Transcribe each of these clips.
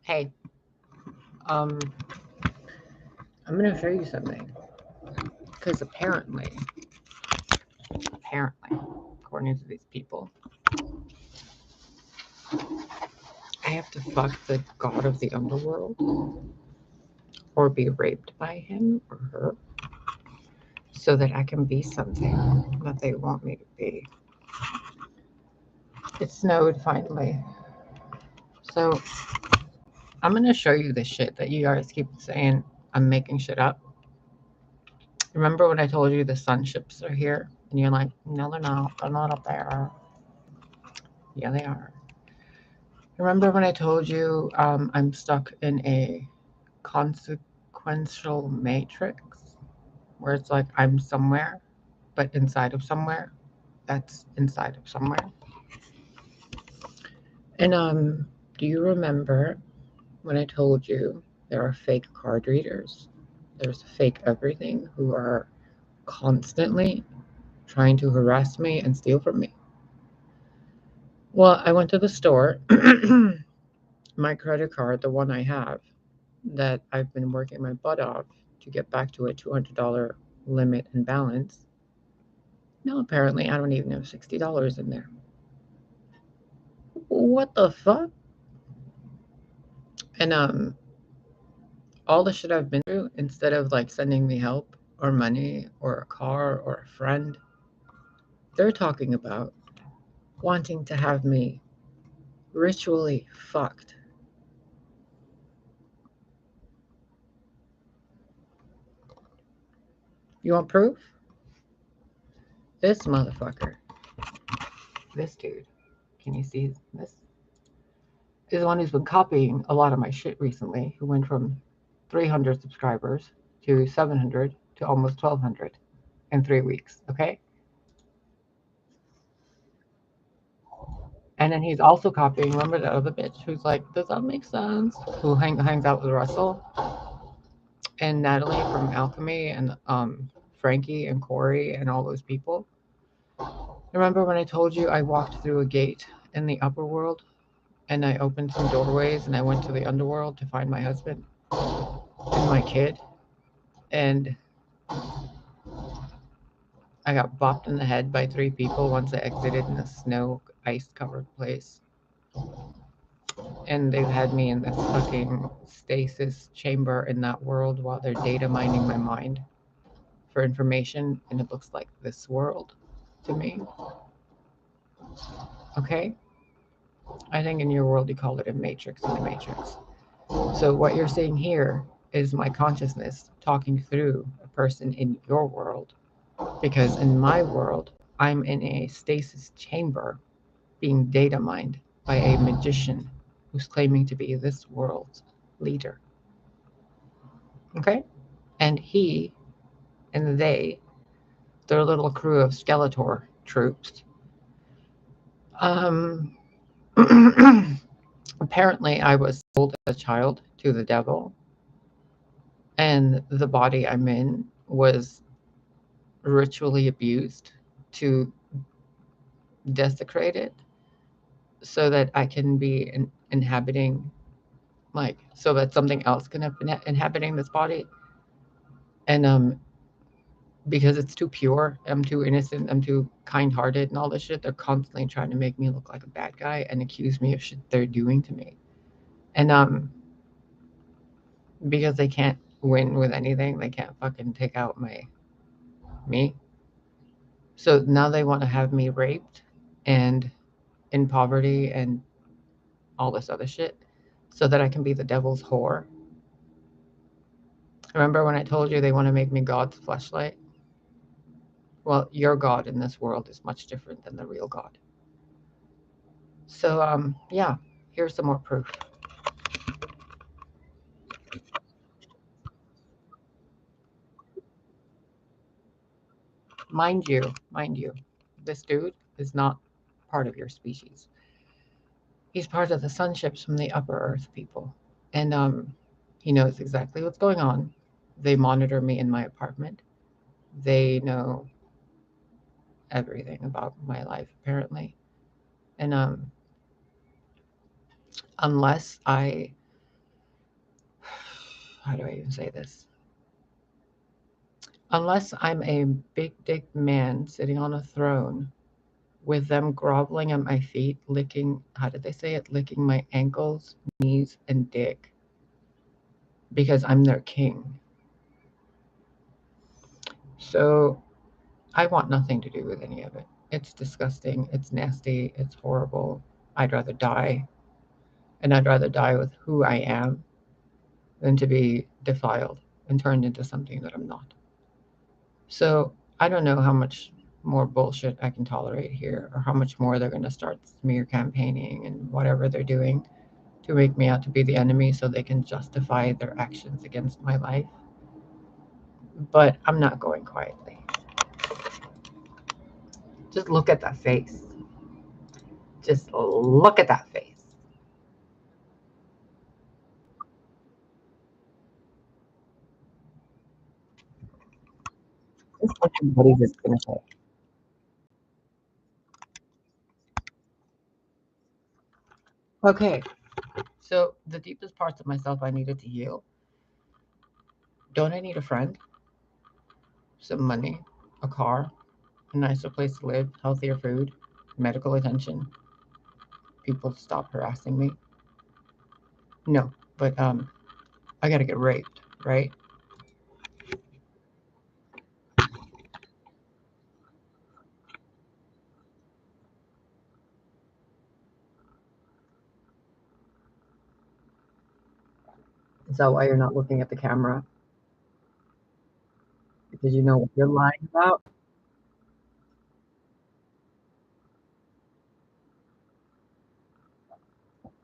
Hey, um, I'm gonna show you something. Because apparently, according to these people, I have to fuck the god of the underworld or be raped by him or her so that I can be something that they want me to be. It snowed finally. So I'm gonna show you the shit that you guys keep saying I'm making shit up. Remember when I told you the sun ships are here? And you're like, no, they're not. They're not up there. Yeah, they are. Remember when I told you I'm stuck in a consequential matrix where it's like I'm somewhere, but inside of somewhere that's inside of somewhere? And do you remember when I told you there are fake card readers? There's fake everything who are constantly trying to harass me and steal from me. Well, I went to the store. My credit card, the one I have, that I've been working my butt off to get back to a $200 limit and balance. No, apparently I don't even have $60 in there. What the fuck? And all the shit I've been through, instead of like sending me help or money or a car or a friend, they're talking about wanting to have me ritually fucked. You want proof? This motherfucker, this dude, can you see this? Is the one who's been copying a lot of my shit recently, who went from 300 subscribers to 700 to almost 1,200 in 3 weeks, okay? And then he's also copying, remember that other bitch who's like, does that make sense? Who hangs out with Russell and Natalie from Alchemy and Frankie and Corey and all those people. Remember when I told you I walked through a gate in the upper world and I opened some doorways and I went to the underworld to find my husband and my kid, and I got bopped in the head by 3 people once I exited in a snow ice covered place. And they've had me in this fucking stasis chamber in that world while they're data mining my mind for information, and it looks like this world to me. Okay? I think in your world you call it a matrix in the matrix. So what you're seeing here is my consciousness talking through a person in your world. Because in my world, I'm in a stasis chamber being data mined by a magician who's claiming to be this world's leader. Okay? And he and their little crew of Skeletor troops, um, apparently I was sold as a child to the devil, and the body I'm in was ritually abused to desecrate it so that I can be inhabiting, like, so that something else can have been inhabiting this body. And because it's too pure, I'm too innocent, I'm too kind-hearted and all this shit, they're constantly trying to make me look like a bad guy and accuse me of shit they're doing to me. And because they can't win with anything, they can't fucking take out me. So now they want to have me raped and in poverty and all this other shit so that I can be the devil's whore. Remember when I told you they want to make me God's fleshlight? Well, your God in this world is much different than the real God. So, yeah, here's some more proof. Mind you, this dude is not part of your species. He's part of the sunships from the upper earth people. And he knows exactly what's going on. They monitor me in my apartment. They know everything about my life, apparently. And unless I how do I even say this? Unless I'm a big dick man sitting on a throne with them groveling at my feet, licking, how did they say it? Licking my ankles, knees, and dick because I'm their king. So I want nothing to do with any of it. It's disgusting. It's nasty. It's horrible. I'd rather die. And I'd rather die with who I am than to be defiled and turned into something that I'm not. So I don't know how much more bullshit I can tolerate here or how much more they're going to start smear campaigning and whatever they're doing to make me out to be the enemy so they can justify their actions against my life. But I'm not going quietly. Just look at that face. Just look at that face. Just what everybody's just going to say. Okay, so the deepest parts of myself I needed to heal. Don't I need a friend? Some money, a car, a nicer place to live, healthier food, medical attention, people to stop harassing me? No, but I gotta get raped, right? Is that why you're not looking at the camera? Because you know what you're lying about?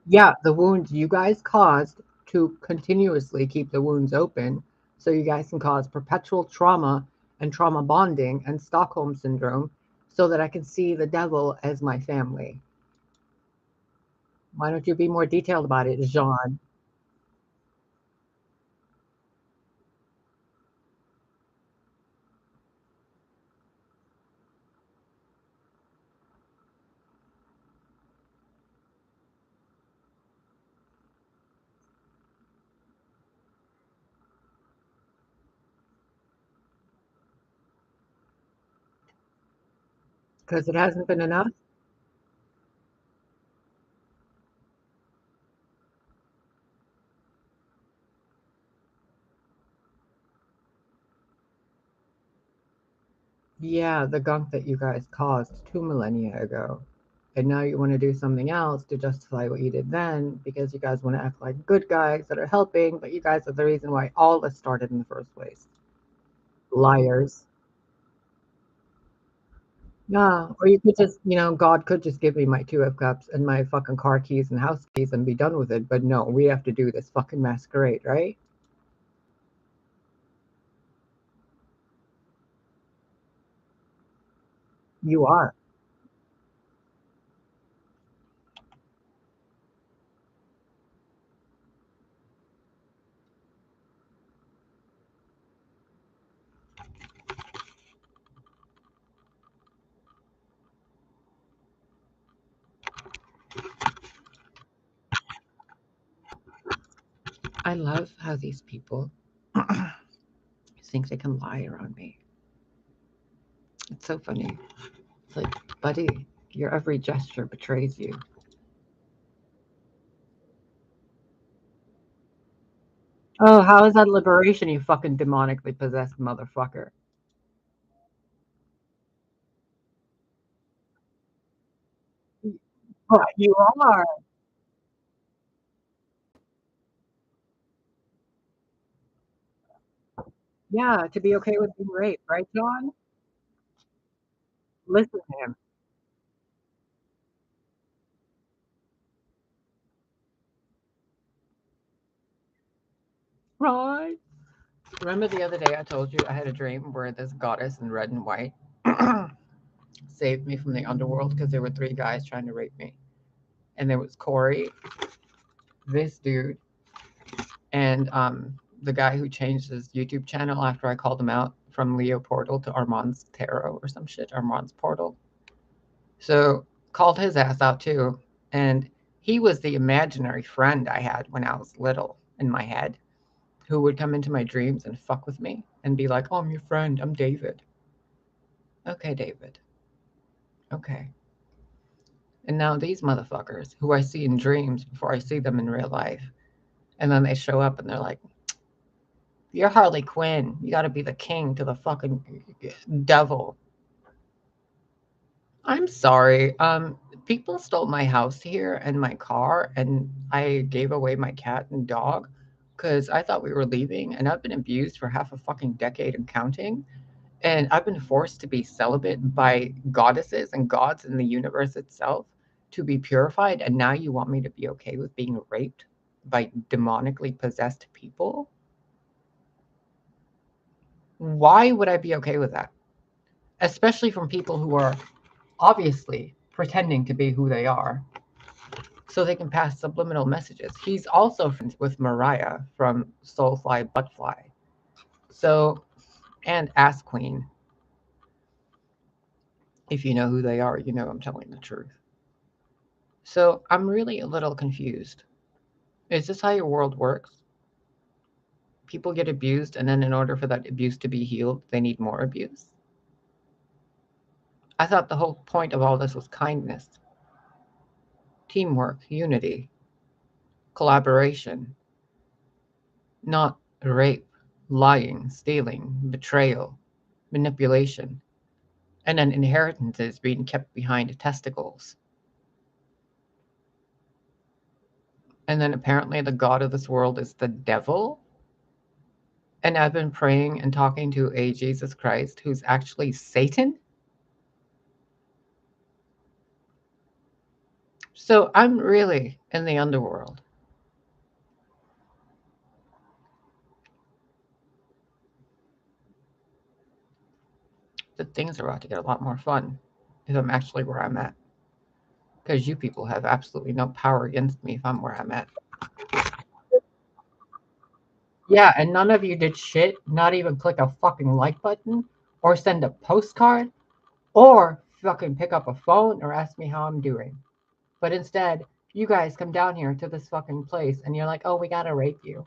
Yeah, the wounds you guys caused to continuously keep the wounds open so you guys can cause perpetual trauma and trauma bonding and Stockholm syndrome so that I can see the devil as my family. Why don't you be more detailed about it, Jean? Because it hasn't been enough? Yeah, the gunk that you guys caused 2 millennia ago. And now you want to do something else to justify what you did then because you guys want to act like good guys that are helping, but you guys are the reason why all this started in the first place. Liars. Yeah, or you could just, God could just give me my 2 of cups and my fucking car keys and house keys and be done with it. But no, we have to do this fucking masquerade, right? You are. I love how these people think they can lie around me. It's so funny. It's like, buddy, your every gesture betrays you. Oh, how is that liberation, you fucking demonically possessed motherfucker? But you are. Yeah, to be okay with being raped, right, John? Listen to him. Right. Remember the other day I told you I had a dream where this goddess in red and white saved me from the underworld because there were 3 guys trying to rape me. And there was Corey, this dude, and the guy who changed his YouTube channel after I called him out from Leo Portal to Armand's Tarot or some shit, Armand's Portal. So called his ass out too. And he was the imaginary friend I had when I was little in my head. who would come into my dreams and fuck with me and be like, oh, I'm your friend. I'm David. Okay, David. Okay. And now these motherfuckers who I see in dreams before I see them in real life. And then they show up and they're like, you're Harley Quinn. You got to be the king to the fucking devil. I'm sorry. People stole my house here and my car, and I gave away my cat and dog because I thought we were leaving, and I've been abused for half a fucking decade and counting. And I've been forced to be celibate by goddesses and gods in the universe itself to be purified. And now you want me to be okay with being raped by demonically possessed people? Why would I be okay with that? Especially from people who are obviously pretending to be who they are so they can pass subliminal messages. He's also friends with Mariah from Soulfly Buttfly. So, and Ass Queen. If you know who they are, you know I'm telling the truth. So I'm really a little confused. Is this how your world works? People get abused, and then in order for that abuse to be healed, they need more abuse? I thought the whole point of all this was kindness, teamwork, unity, collaboration, not rape, lying, stealing, betrayal, manipulation, and then inheritances being kept behind testicles. And then apparently the god of this world is the devil. And I've been praying and talking to a Jesus Christ who's actually Satan. So I'm really in the underworld. The things are about to get a lot more fun if I'm actually where I'm at. Because you people have absolutely no power against me if I'm where I'm at. Yeah, and none of you did shit, not even click a fucking like button, or send a postcard, or fucking pick up a phone or ask me how I'm doing. But instead, you guys come down here to this fucking place and you're like, oh, we gotta rape you.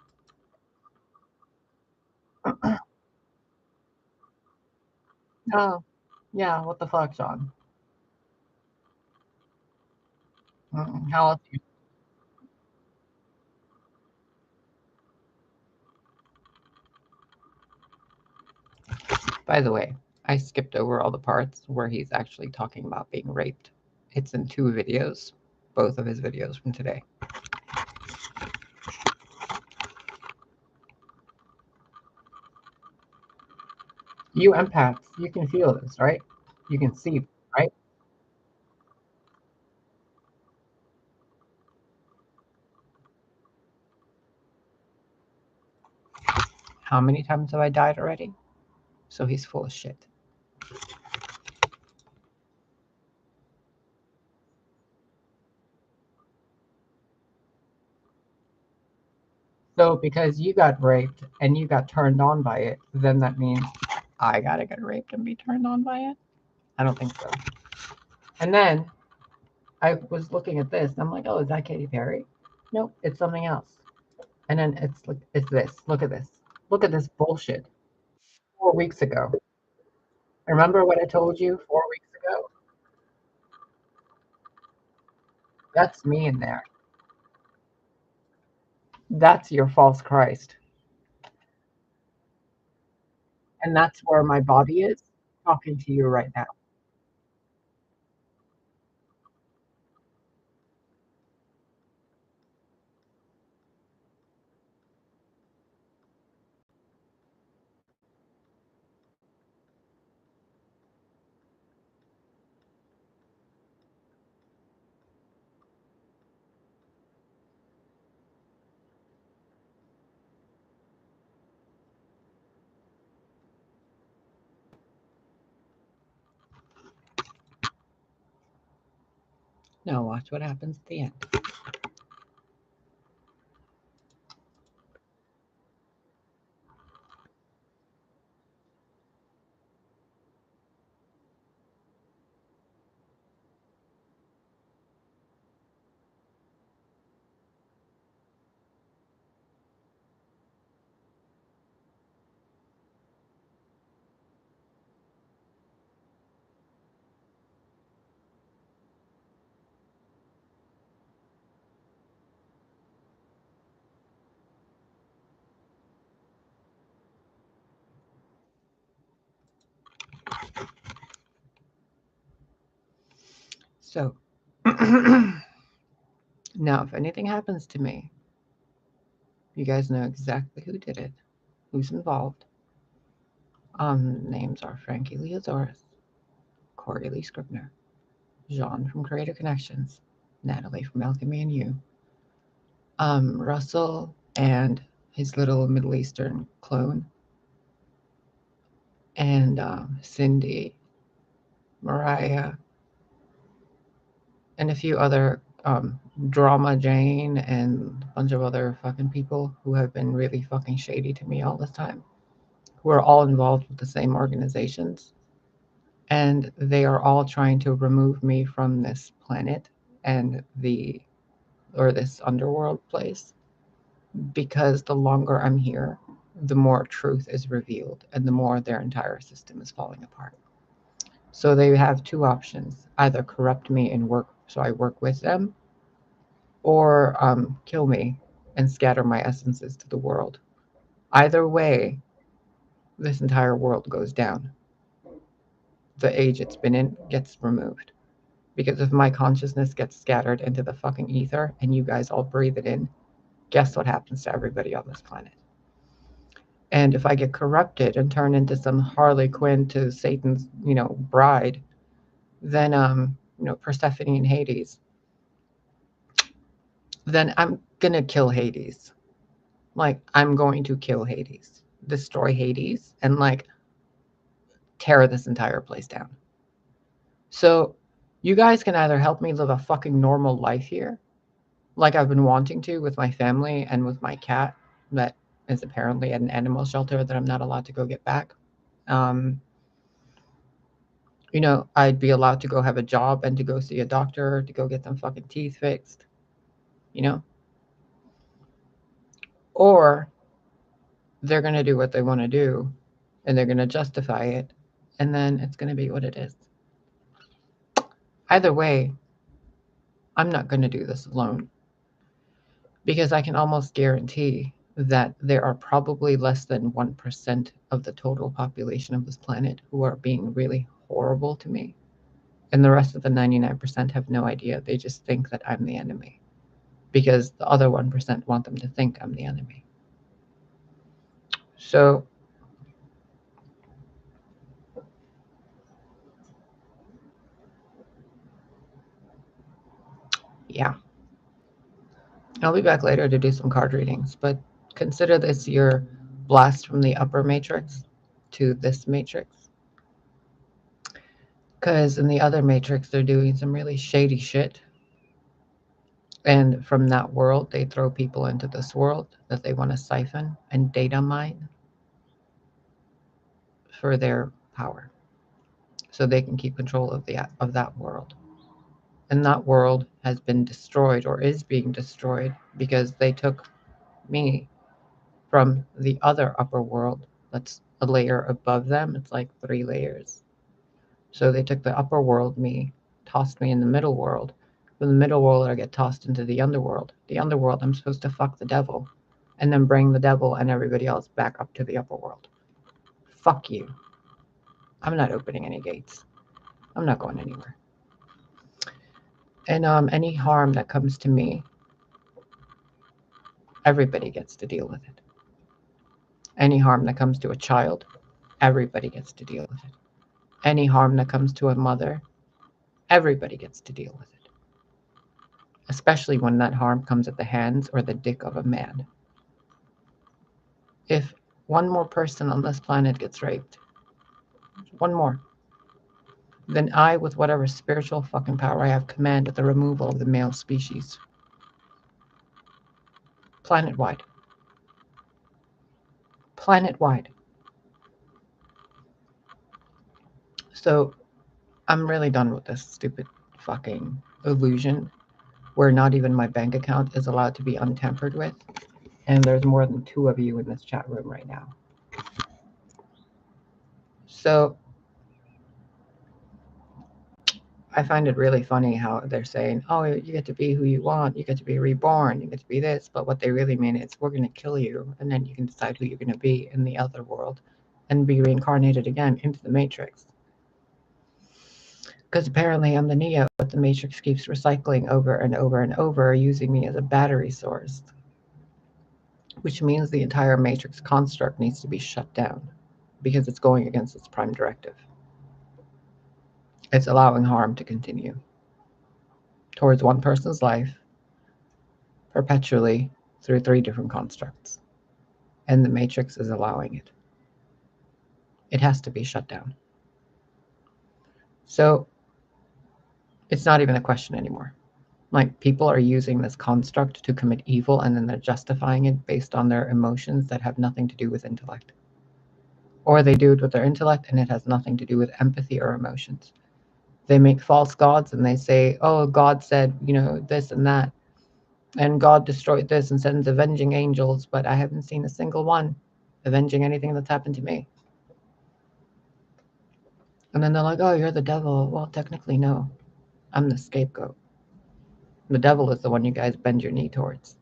Oh, yeah, what the fuck, Sean? How else? By the way, I skipped over all the parts where he's actually talking about being raped. It's in 2 videos, both of his videos from today. You empaths, you can feel this, right? You can see, right? How many times have I died already? So he's full of shit. So because you got raped and you got turned on by it, then that means I gotta get raped and be turned on by it? I don't think so. And then I was looking at this and I'm like, oh, is that Katy Perry? Nope, it's something else. And then it's like, it's this. Look at this. Look at this bullshit. 4 weeks ago. Remember what I told you 4 weeks ago? That's me in there. That's your false Christ. And that's where my body is talking to you right now. Now watch what happens at the end. So, now if anything happens to me, you guys know exactly who did it, who's involved. Names are Frankie Leosaurus, Corey Lee Scribner, Jean from Creator Connections, Natalie from Alchemy and You, Russell and his little Middle Eastern clone, and Cindy, Mariah, and a few other Drama Jane and a bunch of other fucking people who have been really fucking shady to me all this time, who are all involved with the same organizations. And they are all trying to remove me from this planet and this underworld place, because the longer I'm here, the more truth is revealed and the more their entire system is falling apart. So they have two options: either corrupt me and work so I work with them, or kill me and scatter my essences to the world. Either way, this entire world goes down. The age it's been in gets removed. Because if my consciousness gets scattered into the fucking ether and you guys all breathe it in, guess what happens to everybody on this planet? And if I get corrupted and turn into some Harley Quinn to Satan's, bride, then, Persephone and Hades, then I'm gonna kill Hades. Like, I'm going to kill Hades, destroy Hades, and, tear this entire place down. So, you guys can either help me live a fucking normal life here, like I've been wanting to with my family and with my cat that is apparently at an animal shelter that I'm not allowed to go get back. I'd be allowed to go have a job and to go see a doctor, to go get them fucking teeth fixed, Or they're going to do what they want to do and they're going to justify it, and then it's going to be what it is. Either way, I'm not going to do this alone, because I can almost guarantee that there are probably less than 1% of the total population of this planet who are being really horrible to me. And the rest of the 99% have no idea. They just think that I'm the enemy, because the other 1% want them to think I'm the enemy. So, yeah. I'll be back later to do some card readings, but consider this your blast from the upper matrix to this matrix. Because in the other matrix, they're doing some really shady shit. And from that world, they throw people into this world that they want to siphon and data mine for their power, so they can keep control of that world. And that world has been destroyed, or is being destroyed, because they took me from the other upper world that's a layer above them. It's like 3 layers. So they took the upper world me, tossed me in the middle world. From the middle world, I get tossed into the underworld. The underworld, I'm supposed to fuck the devil and then bring the devil and everybody else back up to the upper world. Fuck you. I'm not opening any gates. I'm not going anywhere. And any harm that comes to me, everybody gets to deal with it. Any harm that comes to a child, everybody gets to deal with it. Any harm that comes to a mother, everybody gets to deal with it. Especially when that harm comes at the hands or the dick of a man. If one more person on this planet gets raped, one more, then I, with whatever spiritual fucking power I have, command the removal of the male species. Planet-wide. Planet-wide. So, I'm really done with this stupid fucking illusion where not even my bank account is allowed to be untampered with. And there's more than 2 of you in this chat room right now. So, I find it really funny how they're saying, oh, you get to be who you want, you get to be reborn, you get to be this. But what they really mean is, we're going to kill you, and then you can decide who you're going to be in the other world and be reincarnated again into the Matrix. Because apparently I'm the Neo, but the Matrix keeps recycling over and over and over, using me as a battery source. Which means the entire Matrix construct needs to be shut down because it's going against its prime directive. It's allowing harm to continue towards one person's life perpetually through 3 different constructs. And the Matrix is allowing it. It has to be shut down. So it's not even a question anymore. Like, people are using this construct to commit evil, and then they're justifying it based on their emotions that have nothing to do with intellect. Or they do it with their intellect and it has nothing to do with empathy or emotions. They make false gods and they say, oh, God said, this and that. And God destroyed this and sends avenging angels, but I haven't seen a single one avenging anything that's happened to me. And then they're like, oh, you're the devil. Well, technically, no. I'm the scapegoat. The devil is the one you guys bend your knee towards.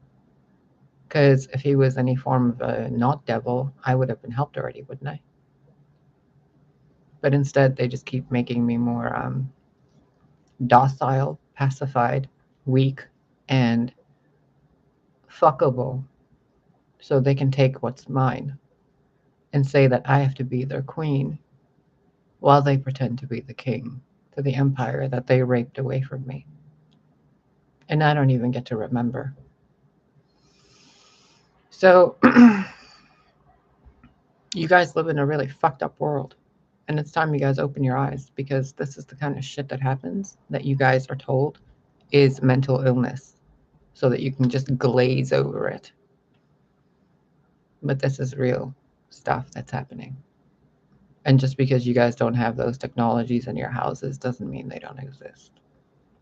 Because if he was any form of a not devil, I would have been helped already, wouldn't I? But instead, they just keep making me more docile, pacified, weak, and fuckable, so they can take what's mine and say that I have to be their queen while they pretend to be the king to the empire that they raped away from me. And I don't even get to remember. So you guys live in a really fucked up world. And it's time you guys open your eyes, because this is the kind of shit that happens that you guys are told is mental illness, so that you can just glaze over it. But this is real stuff that's happening. And just because you guys don't have those technologies in your houses doesn't mean they don't exist.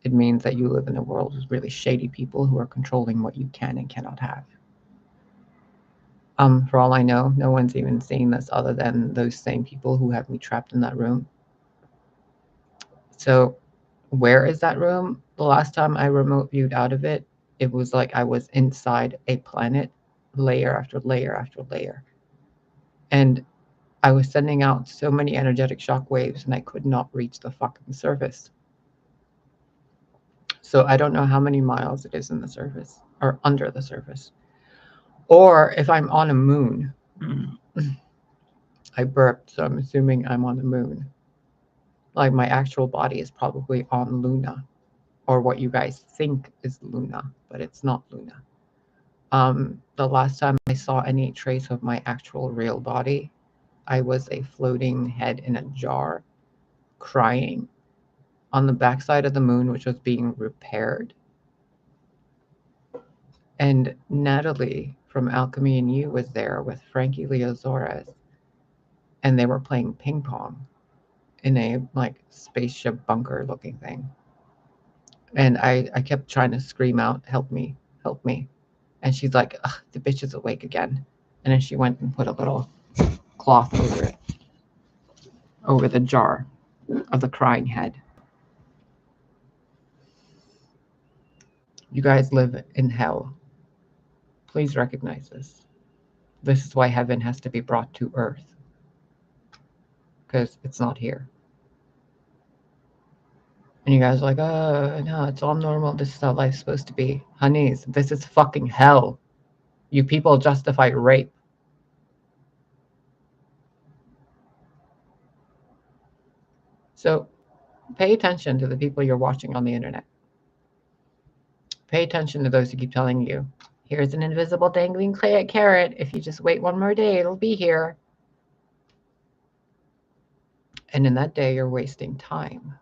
It means that you live in a world with really shady people who are controlling what you can and cannot have. For all I know, no one's even seeing this other than those same people who have me trapped in that room. So where is that room? The last time I remote viewed out of it, it was like I was inside a planet, layer after layer after layer. And I was sending out so many energetic shock waves and I could not reach the fucking surface. So I don't know how many miles it is in the surface or under the surface. Or if I'm on a moon. I burped, so I'm assuming I'm on the moon. Like, my actual body is probably on Luna, or what you guys think is Luna, but it's not Luna. The last time I saw any trace of my actual real body, I was a floating head in a jar, crying on the backside of the moon, which was being repaired. And Natalie from Alchemy and You was there with Frankie Leozores, and they were playing ping pong in a spaceship bunker looking thing. And I kept trying to scream out, help me, help me. And she's like, the bitch is awake again. And then she went and put a little cloth over it, over the jar of the crying head. You guys live in hell. Please recognize this. This is why heaven has to be brought to earth, because it's not here. And you guys are like, oh, no, it's all normal. This is how life's supposed to be. Honeys, this is fucking hell. You people justify rape. So pay attention to the people you're watching on the internet. Pay attention to those who keep telling you, here's an invisible dangling carrot. If you just wait one more day, it'll be here. And in that day, you're wasting time,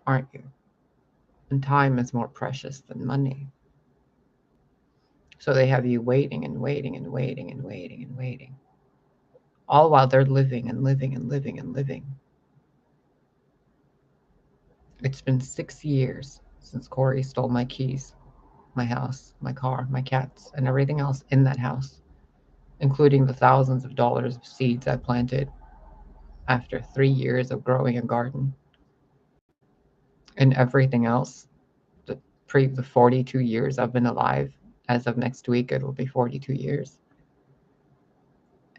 aren't you? And time is more precious than money. So they have you waiting and waiting and waiting and waiting and waiting, all while they're living and living and living and living. It's been 6 years since Corey stole my keys, my house, my car, my cats, and everything else in that house, including the thousands of dollars of seeds I planted after 3 years of growing a garden. And everything else, the 42 years I've been alive. As of next week, it'll be 42 years.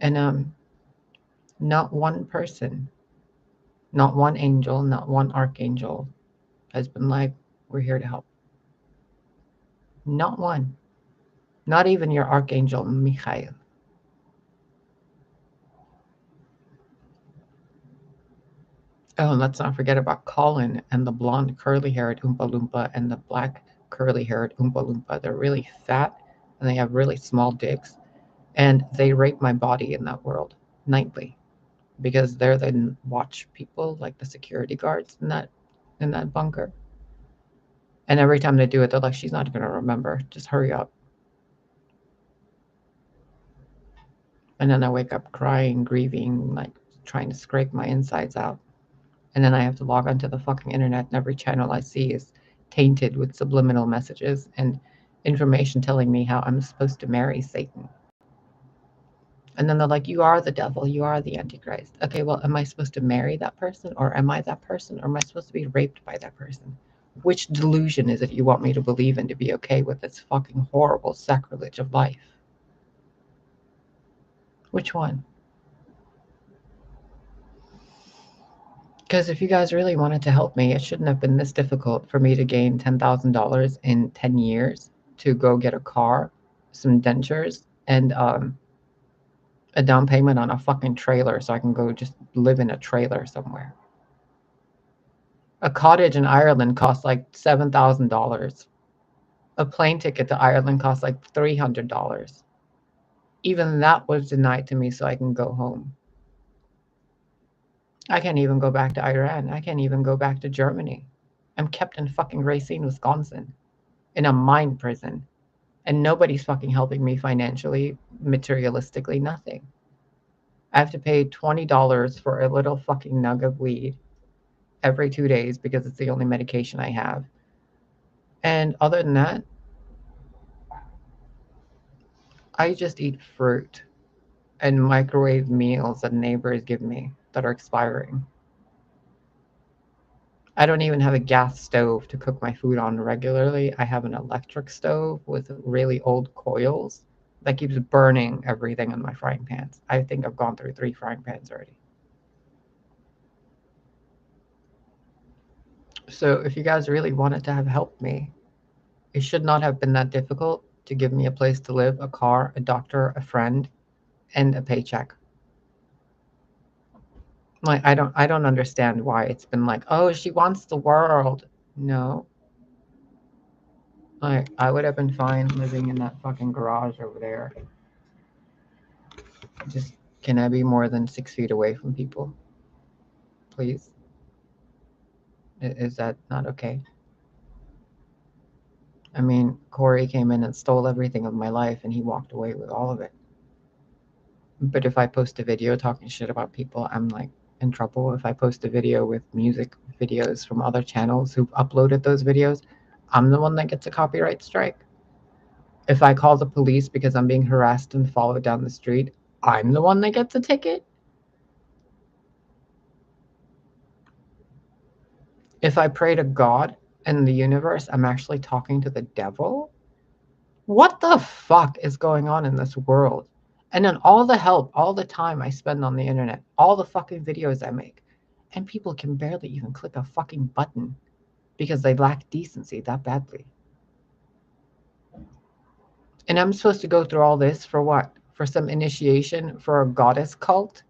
And not one person, Not one angel, not one archangel has been like, we're here to help. Not one. Not even your archangel, Michael. Oh, and let's not forget about Colin and the blonde curly-haired Oompa Loompa and the black curly-haired Oompa Loompa. They're really fat and they have really small dicks. And they rape my body in that world nightly because they're the watch people, like the security guards in that bunker. And every time they do it, they're like, she's not going to remember. Just hurry up. And then I wake up crying, grieving, like trying to scrape my insides out. And then I have to log onto the fucking internet, and every channel I see is tainted with subliminal messages and information telling me how I'm supposed to marry Satan. And then they're like, you are the devil, you are the Antichrist. Okay, well, am I supposed to marry that person, or am I that person, or am I supposed to be raped by that person? Which delusion is it you want me to believe in to be okay with this fucking horrible sacrilege of life? Which one? Because if you guys really wanted to help me, it shouldn't have been this difficult for me to gain $10,000 in 10 years to go get a car, some dentures, and a down payment on a fucking trailer so I can go just live in a trailer somewhere. A cottage in Ireland costs like $7,000. A plane ticket to Ireland costs like $300. Even that was denied to me so I can go home. I can't even go back to Iran. I can't even go back to Germany. I'm kept in fucking Racine, Wisconsin, in a mine prison. And nobody's fucking helping me financially, materialistically, nothing. I have to pay $20 for a little fucking nug of weed every 2 days because it's the only medication I have. And other than that, I just eat fruit and microwave meals that neighbors give me that are expiring. I don't even have a gas stove to cook my food on regularly. I have an electric stove with really old coils that keeps burning everything in my frying pans. I think I've gone through 3 frying pans already. So if you guys really wanted to have helped me, it should not have been that difficult to give me a place to live, a car, a doctor, a friend, and a paycheck. Like I don't understand why it's been like, oh, she wants the world. No. Like I would have been fine living in that fucking garage over there. Just can I be more than 6 feet away from people? Please? Is that not okay? I mean, Corey came in and stole everything of my life and he walked away with all of it. But if I post a video talking shit about people, I'm like in trouble. If I post a video with music videos from other channels who've uploaded those videos, I'm the one that gets a copyright strike. If I call the police because I'm being harassed and followed down the street, I'm the one that gets a ticket. If I pray to God and the universe, I'm actually talking to the devil. What the fuck is going on in this world? And then all the help, all the time I spend on the internet, all the fucking videos I make, and people can barely even click a fucking button because they lack decency that badly. And I'm supposed to go through all this for what? For some initiation for a goddess cult?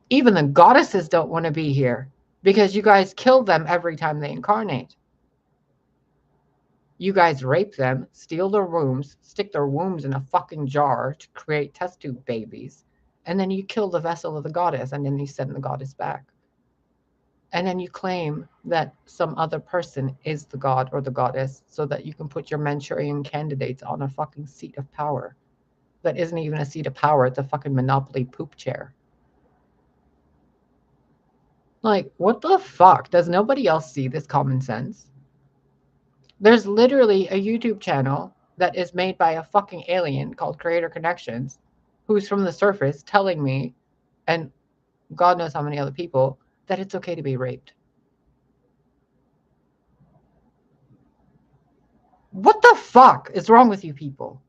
Even the goddesses don't want to be here because you guys kill them every time they incarnate. You guys rape them, steal their wombs, stick their wombs in a fucking jar to create test tube babies, and then you kill the vessel of the goddess, and then you send the goddess back. And then you claim that some other person is the god or the goddess so that you can put your Manchurian candidates on a fucking seat of power. That isn't even a seat of power, it's a fucking Monopoly poop chair. Like, what the fuck? Does nobody else see this common sense? There's literally a YouTube channel that is made by a fucking alien called Creator Connections, who's from the surface telling me, and God knows how many other people, that it's okay to be raped. What the fuck is wrong with you people?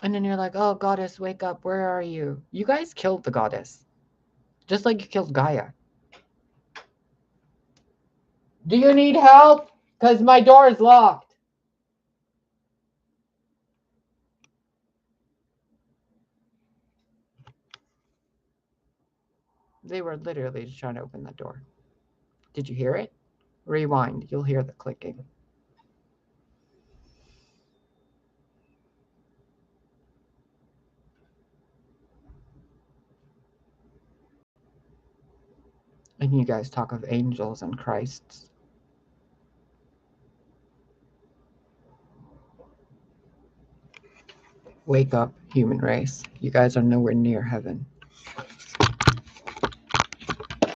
And And then you're like, oh, goddess, wake up. Where are you? You guys killed the goddess. Just like you killed Gaia. Do you need help? Because my door is locked. They were literally just trying to open the door. Did you hear it? Rewind. You'll hear the clicking. And you guys talk of angels and Christs. Wake up, human race. You guys are nowhere near heaven.